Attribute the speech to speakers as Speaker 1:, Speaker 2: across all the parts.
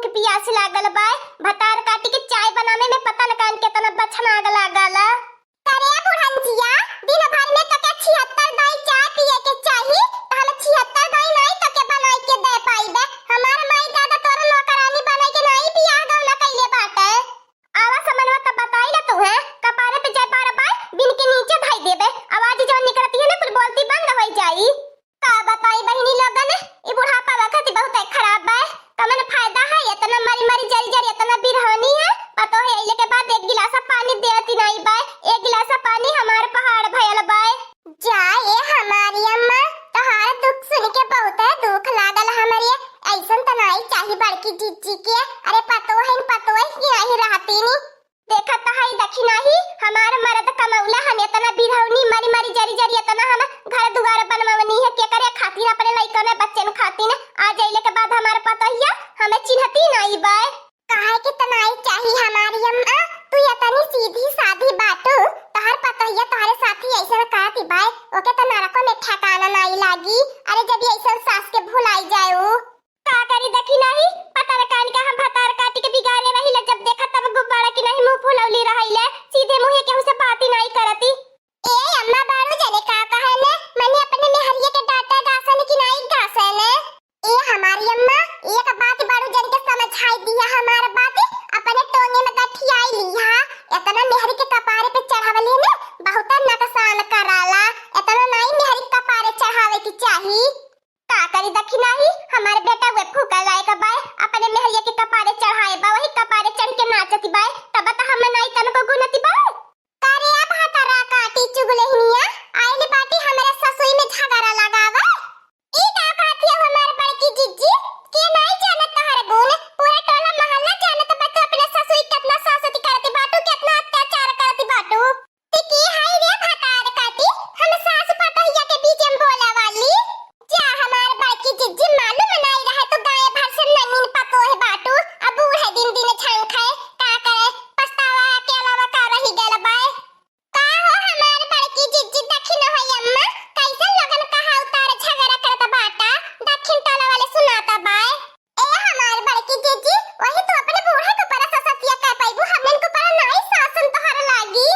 Speaker 1: भूख प्यास लागल बा। भतार काटी के चाय बनाने में पता न कान केतना बछना आग लागल। अरे बुढ़ंजिया, दिन भर में तो के 76 दाई चाय पिए के चाही, त हम 76 दाई नहीं तो के बनाई के दे पाइबे। हमार माई दादा तोर नौकरानी बनाई के नहीं बियाह गौना कइले बाटे। आवा समनवा त बताई ना तू है, कपारे पे जाय बार बार बिन के नीचे धाई देबे, आवाज जो निकलती है ना कुल बोलती बंद हो जाई। का बताई बहिनी लोगन, ई बुढ़ापा वक्त बहुत खराब बा। तमन फायदा है इतना मरी मरी जरी जरी इतना बिरहनी है, पतो है इले के बाद एक गिलास पानी देती नहीं बा। एक गिलास पानी हमार पहाड़ भयल बा। जाए हमारी अम्मा, तहार दुख सुन के बहुत दुख लागल हमारे। ऐसन त नहीं चाही बड़की जीजी के। अरे पतो है कि नहीं रहती नी देखत है देखी नहीं हमार मर्द कमौला हम इतना बिरहनी मरी मरी जरी जरी इतना हम घर दुआर बनवनी है के करे खातिर अपने लइका में बच्चे न खातिर आ जाइले के बाद हमार पता हिया हमें चिन्हती नहीं बा। काहे के तनाई चाही हमारी अम्मा, तू इतनी सीधी सादी बातू तहार पता हिया तारे साथी ऐसा कहती बा ओके त नरको में ठिकाना नहीं लागी। अरे जब ऐसा सास के भुलाई जाऊ का करी देखी नहीं पता न कान का हम भतार काटी के बिगाड़े रही ले। जब देखा तब गुब्बारा की नहीं मुंह फुलौली रहीले, सीधे मुंह के उसे बात ही नहीं करती। ए अम्मा बारू जने का कहे ने मैंने अपने मेहरिया के डांटा गासन की नहीं गासन। ए हमारी अम्मा एक बात बारू जन के समझाई दिया हमार बात अपने टोने में गठियाई लिया। इतना मेहरी के कपारे पे चढ़ावले ने बहुत नुकसान कराला। इतना नहीं मेहरी कपारे चढ़ावे की चाही। का करी देखी नहीं हमारे बेटा वे फूका लाए का बाय अपने मेहरिया के कपारे चढ़ाए बा, वही कपारे चढ़ के नाचती बाय तब त हम नहीं तन को गुनती बाय। करे अब हतरा काटी चुगलेहनिया आइली बाटी हमारे ससुई में झगड़ा लगावा। ई का कहती है हमारे बड़की जीजी के नहीं जानत तहर गुण, पूरा टोला मोहल्ला जानत बा तो अपने ससुई कितना सासती करती बाटू, कितना अत्याचार करती बाटू। ते की हाय रे भतार काटी हम सास पतहिया के बीच में बोला वाली। जा हमार बाकी जिज्जी मालूम नहीं रहे तो गाय भर से नमीन पतो है बाटू। अब बूढ़े दिन दिन छांग खाए का करे पछतावा के अलावा का रही गल बाय। का हो हमार बाकी जिज्जी देखी न होय अम्मा कैसे लगन कहा उतार झगड़ा करता बाटा दक्षिण टोला वाले सुनाता बाय। ए हमार बाकी जिज्जी वही तो अपने बूढ़े को पर ससतिया कह पाइबू हमन को पर नहीं शासन तोहर लागी।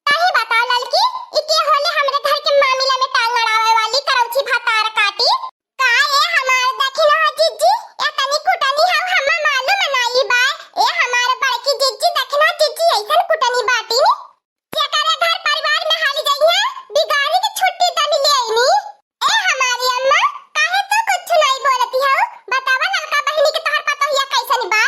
Speaker 1: ताही बताओ ललकी ई के होले हमरे घर के मामला में टांग अड़ावे वाली करौची भतार काटी। का ए हमार देखी न हो जिज्जी एतनी कुटनी हम मालूम नहीं बा। ए हमार बड़की जिज्जी देखी न जिज्जी ऐसन कुटनी बाटी नी जेकरे घर परिवार में हाली जइया बिगाड़ी के छुट्टी त मिले आईनी। ए हमारी अम्मा काहे तो कुछ नहीं बोलती हो, बतावा ललका बहिनी के तोहर पतो हिया कैसन बा।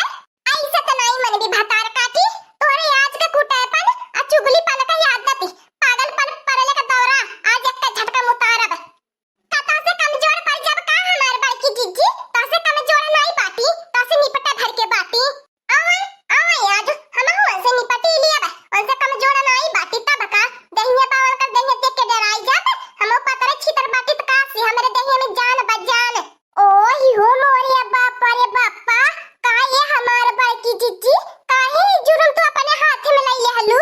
Speaker 1: ऐसे त नहीं मन भी भतार काटी तोरे आज का कुटापन आ चुगली पन का याद नती पागलपन परले का दौरा आज एक का झटका मुतारब। कता से कमजोर पड़ जब का हमार बड़की जिज्जी ता से कमजोर नहीं बाटी ता से निपटा भर के बाटी। आवे आज हम हुआ से निपटी लिया बा उनसे कमजोर नहीं बाटी तब का दहिया पावन कर दहिया देख के डराई जात हम पतरे छितर बाटी त का से हमरे दहिया में जान बजान। ओ ही हो मोरिया बाप रे बापा का ये हमार बड़की जिज्जी काहे जुर्म तो अपने हाथ में ले लेहलू।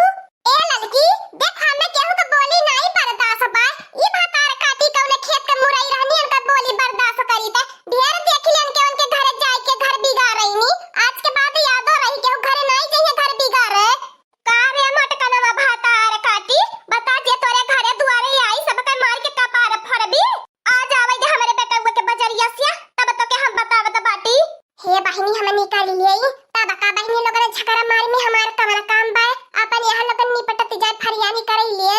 Speaker 1: ए लड़की देख हमें केहू के बोली नहीं बर्दाश्त बा। ई भतार काटी कौने खेत के मुरई रहनी उनका बोली बर्दाश्त करी त ढेर देख लेन के उनके घर जाए के घर बिगाड़ रहीनी। आज के बाद याद हो रही केहू घर नहीं जइए घर बिगाड़े। का रे मटकनवा भतार काटी बता जे तोरे घरे दुआरे आई सबके मार के कपार फरबी। आ जावे दे हमरे बेटा के बजरिया से तब तो के हम बतावत बाटी। हे बहिनी हम निकाल लियई तब का बहिनी लोगन झगड़ा मार में हमार कमर काम बा अपन यहां लोगन निपटत जाय फरियानी करई लिए।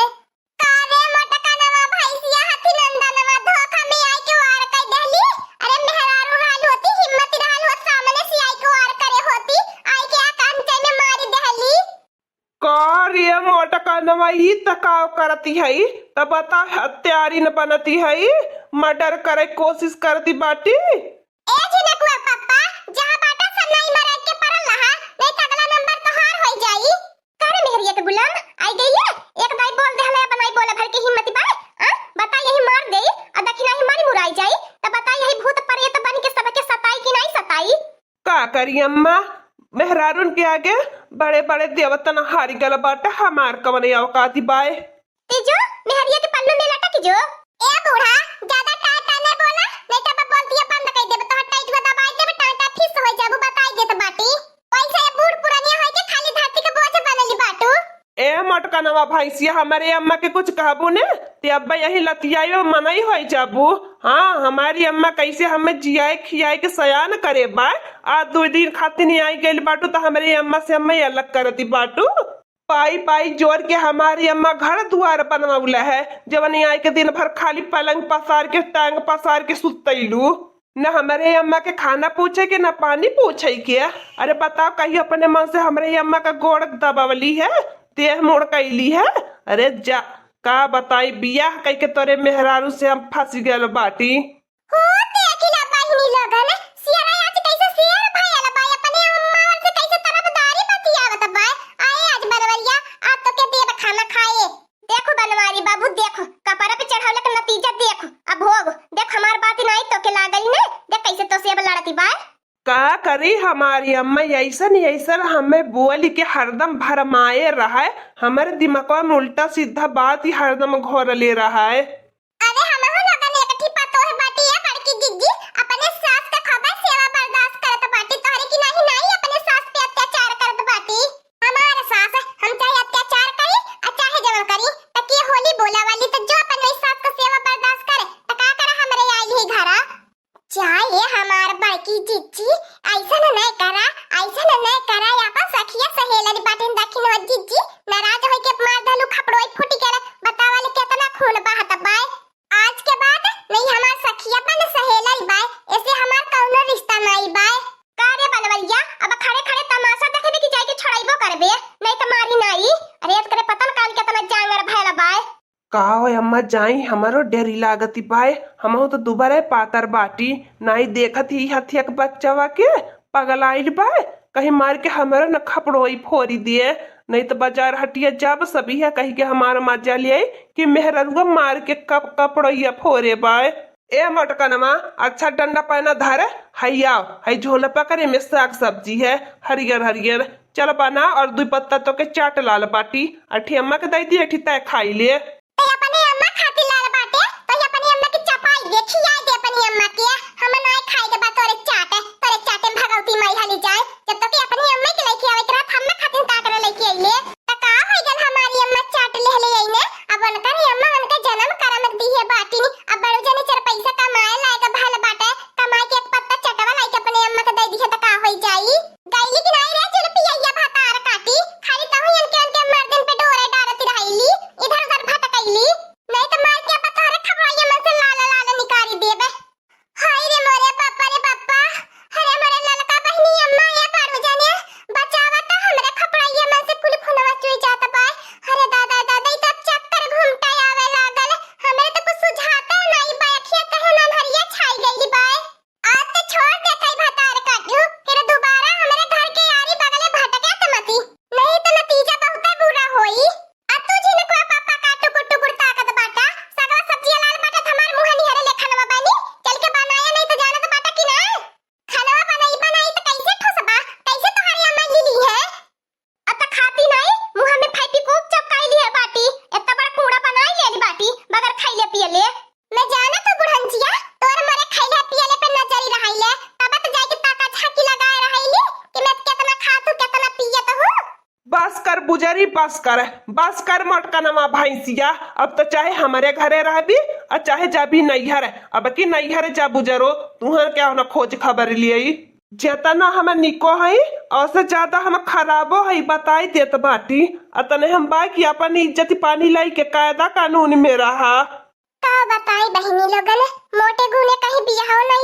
Speaker 1: का रे मटकनवा भैसिया हथी नंदनवा धोखा में आई के वार कई देली। अरे मेहरारू हाल होती हिम्मत रहल हो सामने से आई के वार करे होती आई के कांटे में मारी देली।
Speaker 2: कार ये मोटकनवा ई तकाव करती है तब बता हत्यारी न बनती है मर्डर करे कोशिश करती बाटी।
Speaker 1: ए झिनकुआ पापा जहां बाटा सब नहीं मरे के परल रहा नहीं त अगला नंबर तोहार हो जाई। करे मेहरिया के गुलाम आई गई है एक दाई बोल दे हले बनाई बोले भर के हिम्मत बा। बता यही मार दे आ दखिना ही मारी मुराई जाई त बता यही भूत प्रेत बन के सबके सताई कि नहीं सताई।
Speaker 2: का करी अम्मा मेहरारून के आगे बड़े बड़े देवतन हारी गल बाटा हमार कवने औकाती बाए।
Speaker 1: तीजो मेहरिया के पन्नू में लटक जो। ए बूढ़ा ज्यादा टाटा ने बोला नहीं त बोलती है बंद कर दे तो टाइट में दबाई दे टाटा फिस हो जाबू बताई दे त
Speaker 2: मोटकानवा भैंसिया हमारे अम्मा के कुछ कहबू ने ते अब्बा यही लतियाई मनई हो जाबू। हाँ हमारी अम्मा कैसे हमें जियाए खियाए के सयान करे बा। आज 2 दिन खातिर नहीं आई गई बाटू तो हमारी अम्मा से अम्मा अलग करती बाटू। पाई पाई जोर के हमारी अम्मा घर द्वार बनवला है जवन आई के दिन भर खाली पलंग पसार के टांग पसार के सुतैलू। न हमारे अम्मा के खाना पूछे के न पानी पूछे के। अरे बताओ कहीं अपने मन से हमारे अम्मा का गोड़ दबावली है देह मोड़ कैली है। अरे जा का बताई बियाह कई के तोरे मेहरारू से हम फंस गए बाटी।
Speaker 1: हो देखिला बहिनी लोगन सियारा आज कैसे शेर भयल बा अपने अम्मा से कैसे तरफदारी बतियावत बा। आए आज बनवरिया आ तो के देव खाना खाए। देखो बनवारी बाबू देखो कपड़ा पे चढ़ावले का नतीजा देखो। अब भोग देख हमार बात नहीं तो के लागल ने देख कैसे तो से लड़ती बा।
Speaker 2: का करी हमारी अम्मा ऐसन ऐसन हमें बोली के हरदम भरमाए रहा है। हमारे दिमाग में उल्टा सीधा बात ही हरदम घोर ले रहा है।
Speaker 1: अरे हम हो लगन एक ठिपा तो है बाटी है बड़की जिज्जी अपने सास का खबर सेवा बर्दाश्त करत बाटी तोहरे की नहीं नहीं अपने सास पे अत्याचार करत बाटी। हमारे सास हम चाहे अत्याचार करी और चाहे जवन करी तक ये होली बोला वाली तो जो अपने सास का सेवा बर्दाश्त करे तो का करे हमरे आई ही घरा। चाहे हमार बड़की जिज्जी ऐसा नहीं करा अपन सखिया सहेलन बाटिन दखिन हो जिज्जी नाराज होई के मार धलू खपड़ोई फूटी के बतावाले कितना खून बहत बाय। आज के बाद नहीं हमार सखिया बन सहेलन बाय ऐसे हमार कौनो रिश्ता नहीं बाय। कारे बनवरिया अब खड़े खड़े तमाशा देखे की जाए के छोड़ाइबो करबे नहीं तो मारी नहीं। अरे करे पतन काल कितना जांगर भैला बाय।
Speaker 2: का हो अम्मा जाई हमारो डेरी लागती पाए हम तो दोबारा पातर बाटी नहीं देखत ही हथिया के बच्चावा के पगल आइल बाय कहीं मार के हमारा न खपड़ोई फोड़ी दिए। नहीं तो बाजार हटिया जब सभी है कहीं के हमारा मजा ले कि मेहरुआ मार के कप कपड़ोइया फोड़े बाय। ए मोटकनमा अच्छा डंडा पहना धरे हैया है झोला पकड़े में साग सब्जी है हरियर हरियर चल बना और 2 पत्ता तो के चाट लाल बाटी अठी अम्मा के दई दी अठी तय खाई ले।
Speaker 1: अपने अम्मा खाती लाल बाटे तो अपनी अम्मा की चपाई दे खियाई दे अपनी अम्मा के हम नहीं खाई दे बा तोरे चाटे भगवती माई हली जाए जब तक अपनी अम्मा के लेके आवे रात हम खातिर ता करे लेके आइले त का होई गल हमारी अम्मा चाट ले ले आइने। अब उनकर अम्मा उनका जन्म करम दी है बाटी अब बड़ो जने 4 पैसा कमाए लायक भल बाटे कमाई के एक पत्ता चटवा लायक अपने अम्मा के दे दी है त का होई जाई। गईली कि नहीं रे चल पियैया भातार काटी खाली कहू इनके मर्दन पे डोरे डारती रहिली इधर उधर भटकैली नहीं तो मार के पत्थर खबड़ाइया में से लाल लाल निकाली देबे। हाय रे मोरे पापा अरे मोरे ललका बहनी अम्मा ये पाड़ू जाने बचावा तो हमरे खबड़ाइया में से फूल फुलवा चुई जाता बा। अरे दादा दादा तो चक्कर घूमता आवे लागल हमरे तो कुछ सुझाता नहीं बा अखिया कहे ना हरिया छाई गईली बा। आज तो छोड़ दे कई भातार काटू फिर दोबारा हमरे घर के यारी बगले भटके त मती नहीं तो नतीजा बहुत बुरा होई। तू जिनको पापा काटू कुट्टू गुड़ता कद बाटा सगला सब्जी लाल बाटा हमार मुंह निहरे ले खानवा बानी चल के बनाया नहीं तो जाना तो बाटा कि ना खानवा बनाई तो कैसे ठोसबा कैसे तुम्हारी अम्मा लीली है अत खाती नहीं मुंह में फैपी खूब चपकाईली है बाटी इतना बड़ा कूड़ा बनाई लेली बाटी मगर खाइले पियले मैं जाना तो बुढ़ंजिया तोर मरे खाइले पियले पे नजरी रहाइले तब तो जाके ताका झाकी लगाए रहाइली कि मैं कितना खातू कितना पियत हूं।
Speaker 2: बस कर बुजरी बस कर मोटकनमा भैंसिया अब तो चाहे हमारे घरे रहबी और चाहे जाबी नैहर अब की नैहर जा बुजरो तुहर क्या होना खोज खबर लिए जेतना हम निको है और से ज्यादा हम खराबो है बताई देत बाटी अतने हम बाकी अपन इज्जत पानी लाई के कायदा कानून में रहा।
Speaker 1: तो बताई बहनी लोगन मोटे गुने कहीं बियाह नहीं